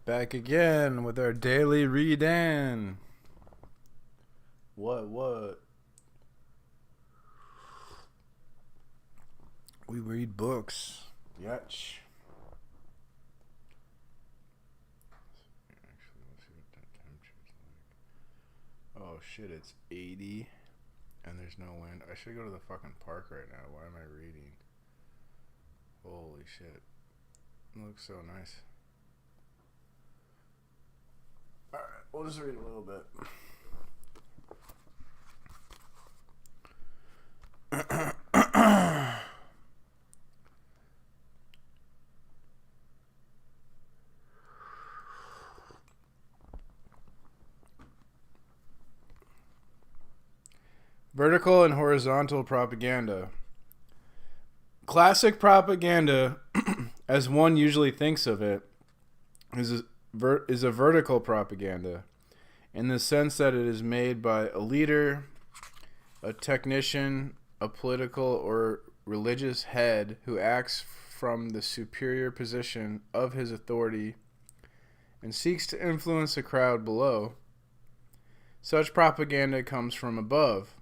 Back again with our daily read-in. What? We read books. Yatch. Actually, let's see what that temperature's like. Oh shit, it's 80 and there's no wind. I should go to the fucking park right now. Why am I reading? Holy shit. It looks so nice. Alright, we'll just read a little bit. Vertical and horizontal propaganda. Classic propaganda, as one usually thinks of it, is a vertical propaganda, in the sense that it is made by a leader, a technician, a political or religious head who acts from the superior position of his authority and seeks to influence a crowd below. Such propaganda comes from above.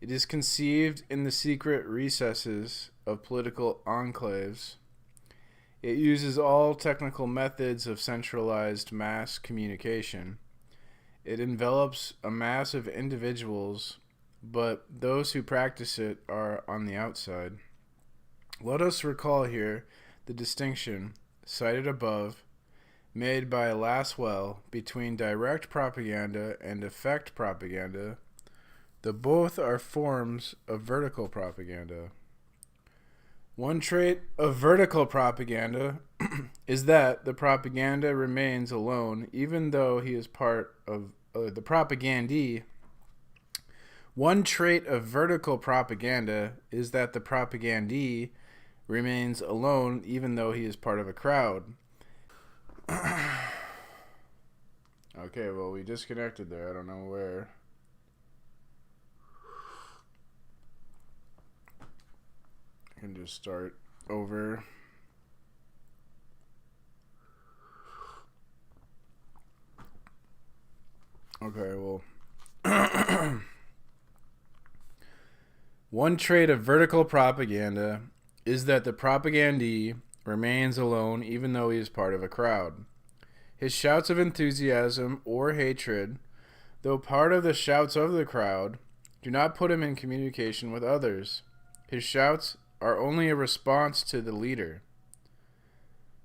It is conceived in the secret recesses of political enclaves. It uses all technical methods of centralized mass communication. It envelops a mass of individuals, but those who practice it are on the outside. Let us recall here the distinction, cited above, made by Lasswell between direct propaganda and effect propaganda. The both are forms of vertical propaganda. One trait of vertical propaganda is that the propaganda remains alone even though he is part of the propagandee. One trait of vertical propaganda is that the propagandee remains alone even though he is part of a crowd. Okay, well, we disconnected there. I don't know where. I can just start over. Okay, well. One trait of vertical propaganda is that the propagandee remains alone even though he is part of a crowd. His shouts of enthusiasm or hatred, though part of the shouts of the crowd, do not put him in communication with others. His shouts are only a response to the leader.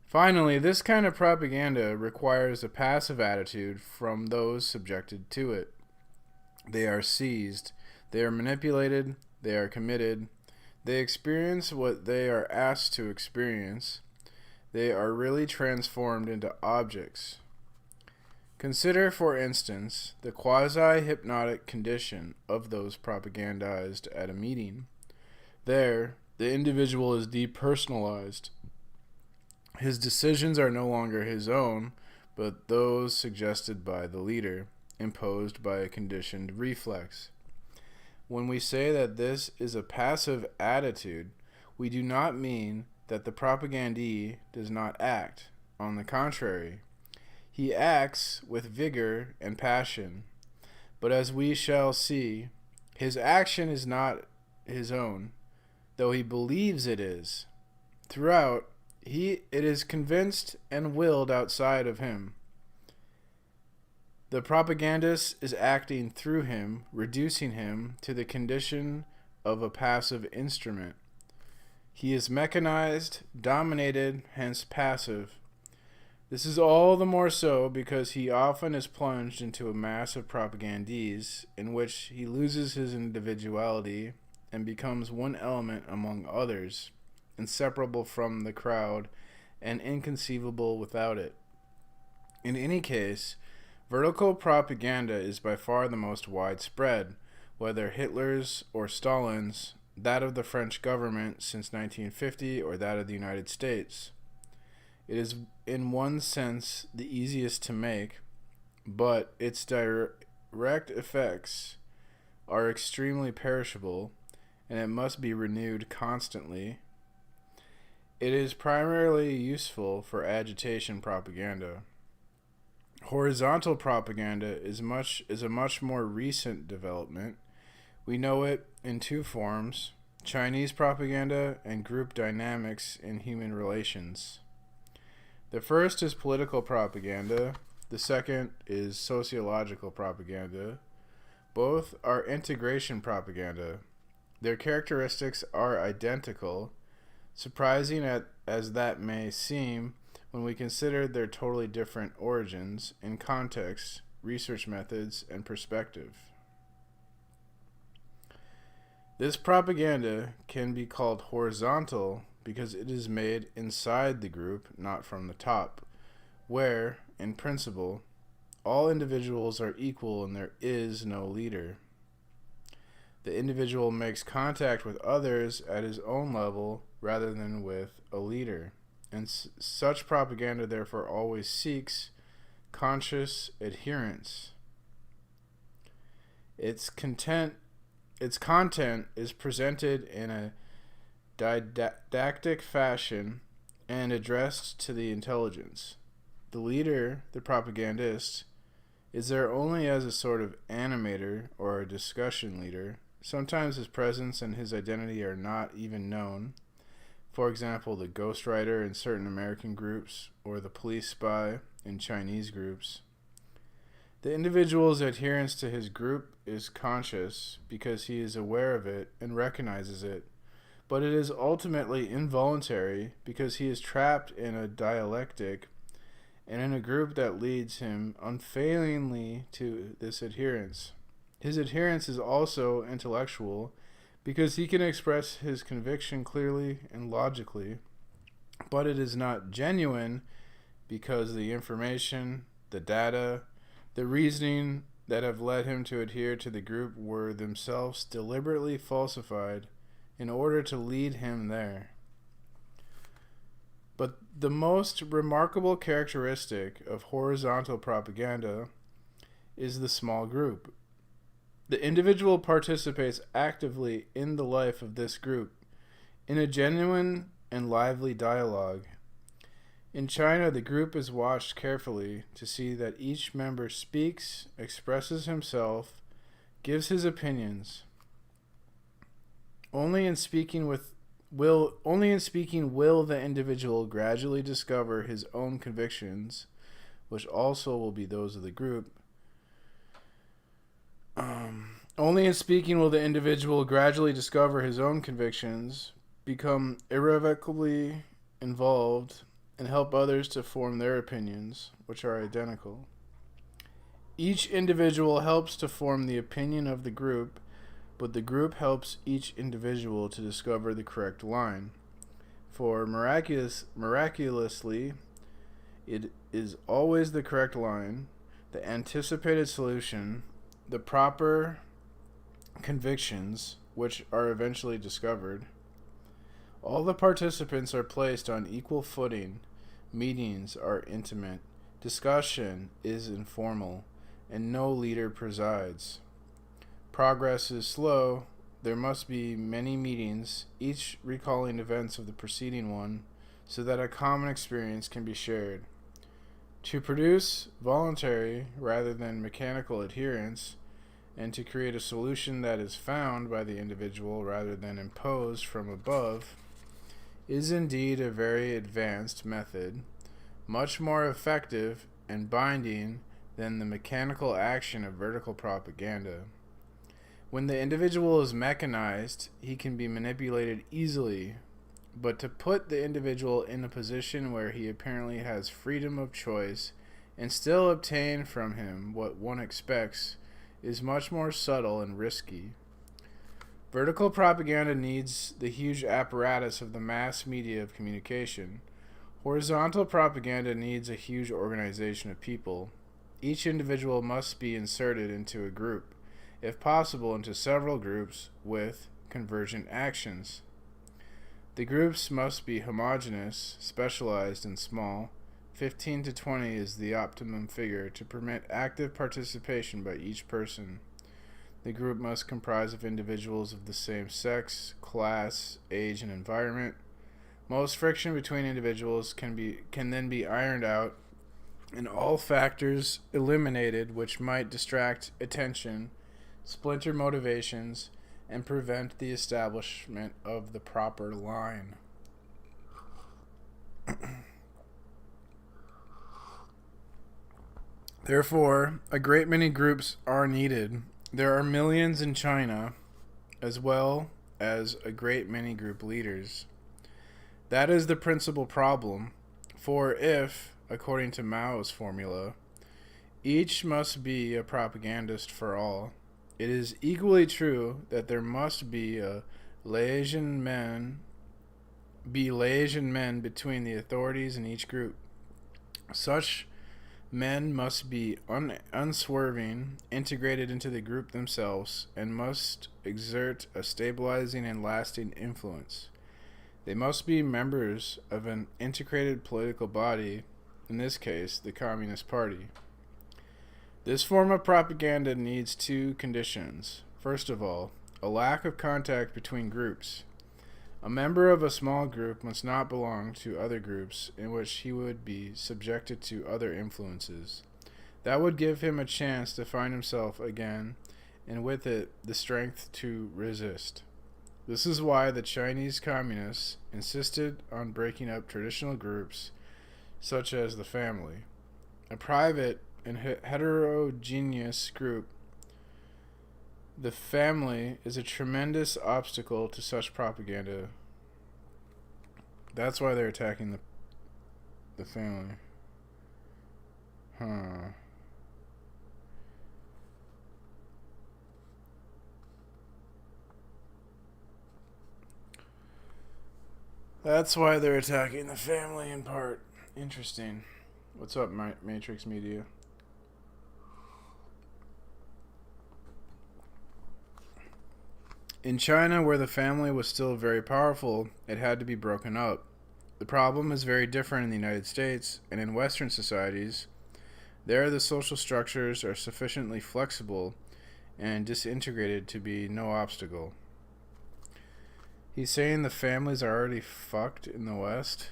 Finally, this kind of propaganda requires a passive attitude from those subjected to it. They are seized, they are manipulated, they are committed, they experience what they are asked to experience. They are really transformed into objects. Consider, for instance, the quasi-hypnotic condition of those propagandized at a meeting. There, the individual is depersonalized. His decisions are no longer his own, but those suggested by the leader, imposed by a conditioned reflex. When we say that this is a passive attitude, we do not mean that the propagandee does not act. On the contrary, he acts with vigor and passion. But as we shall see, his action is not his own, though he believes it is. Throughout, it is convinced and willed outside of him. The propagandist is acting through him, reducing him to the condition of a passive instrument. He is mechanized, dominated, hence passive. This is all the more so because he often is plunged into a mass of propagandees in which he loses his individuality and becomes one element among others, inseparable from the crowd and inconceivable without it. In any case, vertical propaganda is by far the most widespread, whether Hitler's or Stalin's, that of the French government since 1950, or that of the United States. It is in one sense the easiest to make, but its direct effects are extremely perishable, and it must be renewed constantly. It is primarily useful for agitation propaganda. Horizontal propaganda is a much more recent development. We know it in two forms: Chinese propaganda and group dynamics in human relations. The first is political propaganda, the second is sociological propaganda. Both are integration propaganda. Their characteristics are identical, surprising as that may seem when we consider their totally different origins in context, research methods, and perspective. This propaganda can be called horizontal because it is made inside the group, not from the top, where, in principle, all individuals are equal and there is no leader. The individual makes contact with others at his own level rather than with a leader, and such propaganda therefore always seeks conscious adherence. Its content is presented in a didactic fashion and addressed to the intelligence. The leader, the propagandist, is there only as a sort of animator or a discussion leader. Sometimes his presence and his identity are not even known. For example, the ghostwriter in certain American groups or the police spy in Chinese groups. The individual's adherence to his group is conscious because he is aware of it and recognizes it, but it is ultimately involuntary because he is trapped in a dialectic and in a group that leads him unfailingly to this adherence. His adherence is also intellectual because he can express his conviction clearly and logically, but it is not genuine because the information, the data, the reasoning that have led him to adhere to the group were themselves deliberately falsified in order to lead him there. But the most remarkable characteristic of horizontal propaganda is the small group. The individual participates actively in the life of this group, in a genuine and lively dialogue. In China, the group is watched carefully to see that each member speaks, expresses himself, gives his opinions. Only in speaking will the individual gradually discover his own convictions, which also will be those of the group. Only in speaking will the individual gradually discover his own convictions, become irrevocably involved, and help others to form their opinions, which are identical. Each individual helps to form the opinion of the group, but the group helps each individual to discover the correct line. For miraculously, it is always the correct line, the anticipated solution, the proper convictions, which are eventually discovered. All the participants are placed on equal footing. Meetings are intimate. Discussion is informal, and no leader presides. Progress is slow. There must be many meetings, each recalling events of the preceding one, so that a common experience can be shared. To produce voluntary rather than mechanical adherence, and to create a solution that is found by the individual rather than imposed from above, is indeed a very advanced method, much more effective and binding than the mechanical action of vertical propaganda. When the individual is mechanized, he can be manipulated easily, but to put the individual in a position where he apparently has freedom of choice and still obtain from him what one expects is much more subtle and risky. Vertical propaganda needs the huge apparatus of the mass media of communication. Horizontal propaganda needs a huge organization of people. Each individual must be inserted into a group, if possible into several groups with convergent actions. The groups must be homogeneous, specialized, and small. 15 to 20 is the optimum figure to permit active participation by each person. The group must comprise of individuals of the same sex, class, age, and environment. Most friction between individuals can then be ironed out and all factors eliminated which might distract attention, splinter motivations, and prevent the establishment of the proper line. Therefore, a great many groups are needed. There are millions in China, as well as a great many group leaders. That is the principal problem, for if, according to Mao's formula, each must be a propagandist for all, it is equally true that there must be liaison men between the authorities in each group. Such men must be unswerving, integrated into the group themselves, and must exert a stabilizing and lasting influence. They must be members of an integrated political body, in this case, the Communist Party. This form of propaganda needs two conditions. First of all, a lack of contact between groups. A member of a small group must not belong to other groups in which he would be subjected to other influences. That would give him a chance to find himself again, and with it, the strength to resist. This is why the Chinese communists insisted on breaking up traditional groups, such as the family. A private and heterogeneous group, the family is a tremendous obstacle to such propaganda. That's why they're attacking the family. That's why they're attacking the family in part. Interesting. What's up, Matrix Media? In China, where the family was still very powerful, it had to be broken up. The problem is very different in the United States and in Western societies. There, the social structures are sufficiently flexible and disintegrated to be no obstacle. He's saying the families are already fucked in the West.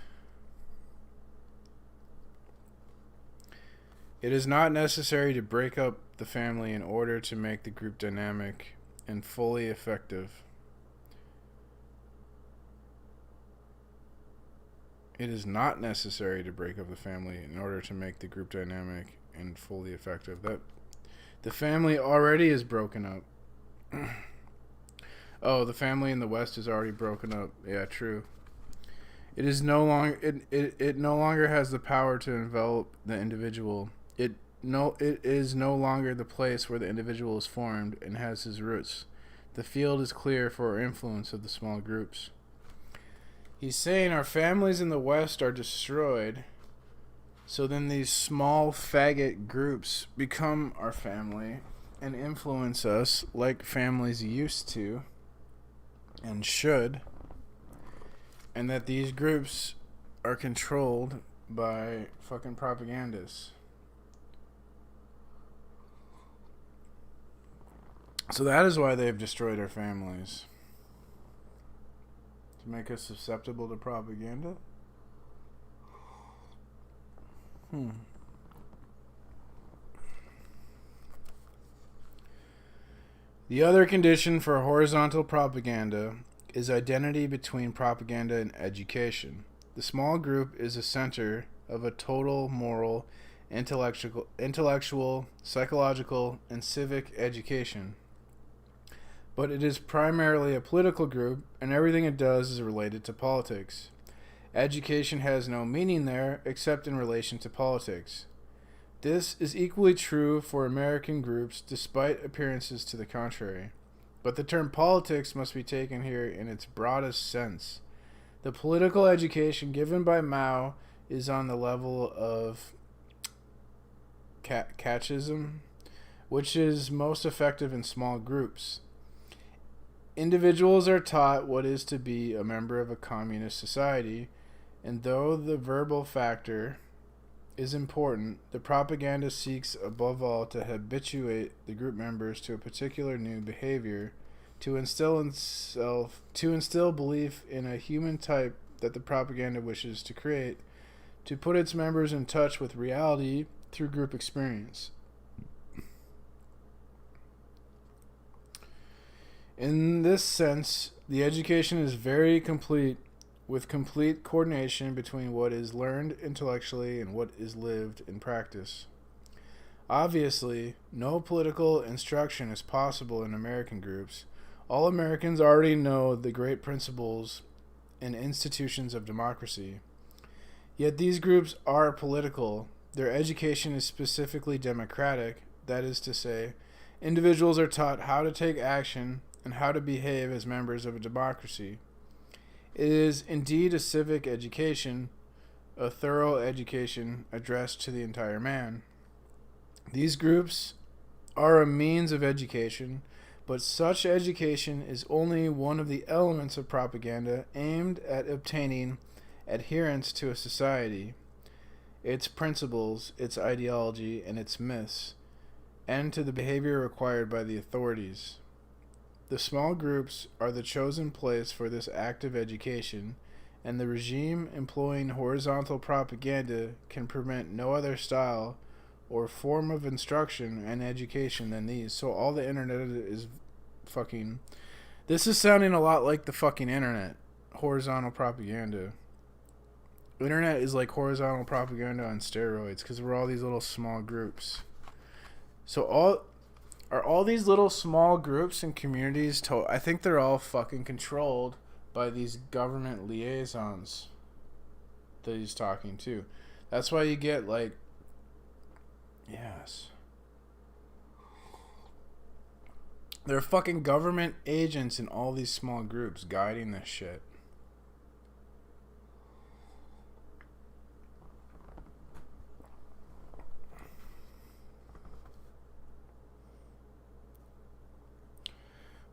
It is not necessary to break up the family in order to make the group dynamic and fully effective. It is not necessary to break up the family in order to make the group dynamic and fully effective. That the family already is broken up. Oh, the family in the West is already broken up. Yeah, true. It is no longer it no longer has the power to envelop the individual. It is no longer the place where the individual is formed and has his roots. The field is clear for influence of the small groups. He's saying our families in the West are destroyed, so then these small faggot groups become our family and influence us like families used to and should, and that these groups are controlled by fucking propagandists. So that is why they've destroyed our families. To make us susceptible to propaganda? The other condition for horizontal propaganda is identity between propaganda and education. The small group is a center of a total moral, intellectual, psychological, and civic education. But it is primarily a political group, and everything it does is related to politics. Education has no meaning there except in relation to politics. This is equally true for American groups, despite appearances to the contrary. But the term politics must be taken here in its broadest sense. The political education given by Mao is on the level of catechism, which is most effective in small groups. Individuals are taught what is to be a member of a communist society, and though the verbal factor is important, the propaganda seeks above all to habituate the group members to a particular new behavior, to instill belief in a human type that the propaganda wishes to create, to put its members in touch with reality through group experience. In this sense, the education is very complete, with complete coordination between what is learned intellectually and what is lived in practice. Obviously, no political instruction is possible in American groups. All Americans already know the great principles and institutions of democracy. Yet these groups are political. Their education is specifically democratic, that is to say, individuals are taught how to take action and how to behave as members of a democracy. It is indeed a civic education, a thorough education addressed to the entire man. These groups are a means of education, but such education is only one of the elements of propaganda aimed at obtaining adherence to a society, its principles, its ideology, and its myths, and to the behavior required by the authorities. The small groups are the chosen place for this active education, and the regime employing horizontal propaganda can permit no other style or form of instruction and education than these. So all the internet is fucking... This is sounding a lot like the fucking internet. Horizontal propaganda. Internet is like horizontal propaganda on steroids, because we're all these little small groups. So all these little small groups and communities, I think they're all fucking controlled by these government liaisons that he's talking to. That's why you get like... Yes. There are fucking government agents in all these small groups guiding this shit.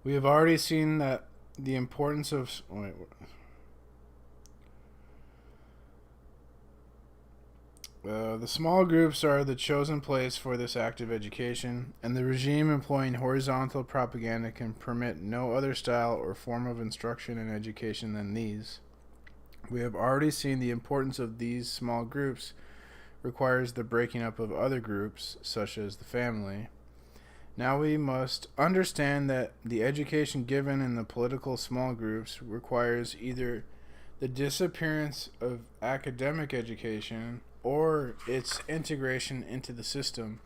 We have already seen that the importance of... the small groups are the chosen place for this active education, and the regime employing horizontal propaganda can permit no other style or form of instruction and education than these. We have already seen the importance of these small groups requires the breaking up of other groups, such as the family. Now we must understand that the education given in the political small groups requires either the disappearance of academic education or its integration into the system.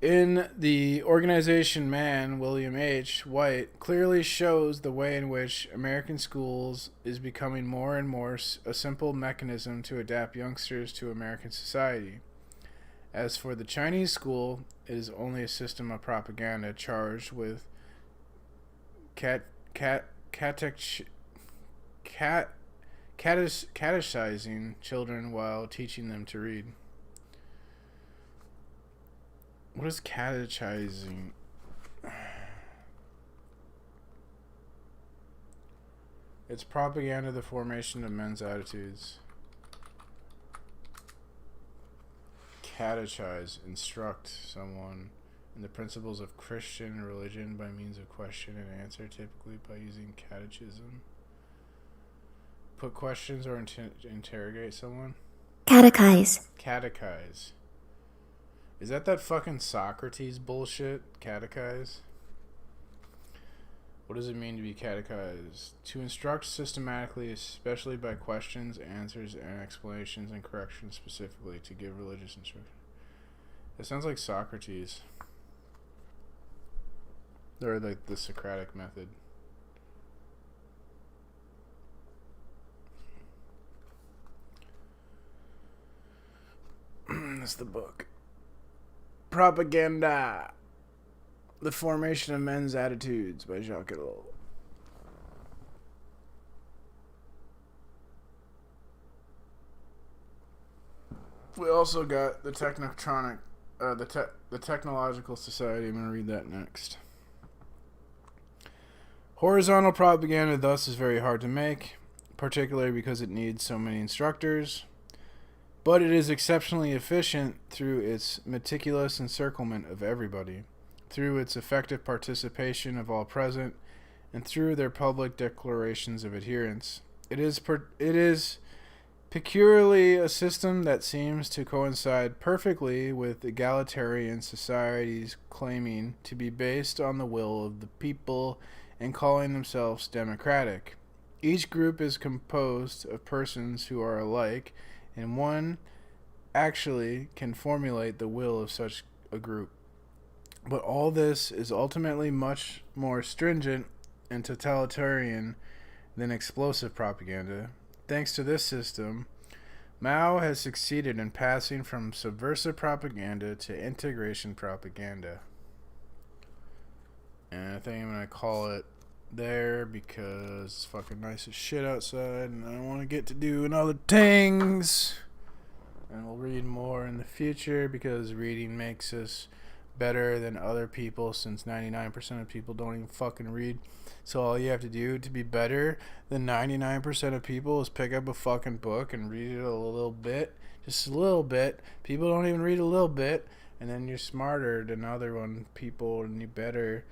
In the organization Man, William H. White clearly shows the way in which American schools is becoming more and more a simple mechanism to adapt youngsters to American society. As for the Chinese school, it is only a system of propaganda charged with catechizing children while teaching them to read. What is catechizing? It's propaganda, the formation of men's attitudes. Catechize, instruct someone in the principles of Christian religion by means of question and answer, typically by using catechism. Put questions or interrogate someone. Catechize. Catechize. Is that fucking Socrates bullshit? Catechize? What does it mean to be catechized? To instruct systematically, especially by questions, answers, and explanations, and corrections specifically, to give religious instruction. It sounds like Socrates. Or like the Socratic method. That's the book. Propaganda. The Formation of Men's Attitudes by Jacques Ellul. We also got the Technological Society. I'm going to read that next. Horizontal propaganda thus is very hard to make, particularly because it needs so many instructors, but it is exceptionally efficient through its meticulous encirclement of everybody, through its effective participation of all present, and through their public declarations of adherence. It is Peculiarly, a system that seems to coincide perfectly with egalitarian societies claiming to be based on the will of the people and calling themselves democratic. Each group is composed of persons who are alike, and one actually can formulate the will of such a group. But all this is ultimately much more stringent and totalitarian than explosive propaganda. Thanks to this system, Mao has succeeded in passing from subversive propaganda to integration propaganda. And I think I'm going to call it there because it's fucking nice as shit outside and I want to get to doing other things. And we'll read more in the future because reading makes us better than other people, since 99% of people don't even fucking read. So all you have to do to be better than 99% of people is pick up a fucking book and read it a little bit. Just a little bit. People don't even read a little bit. And then you're smarter than other people and you're better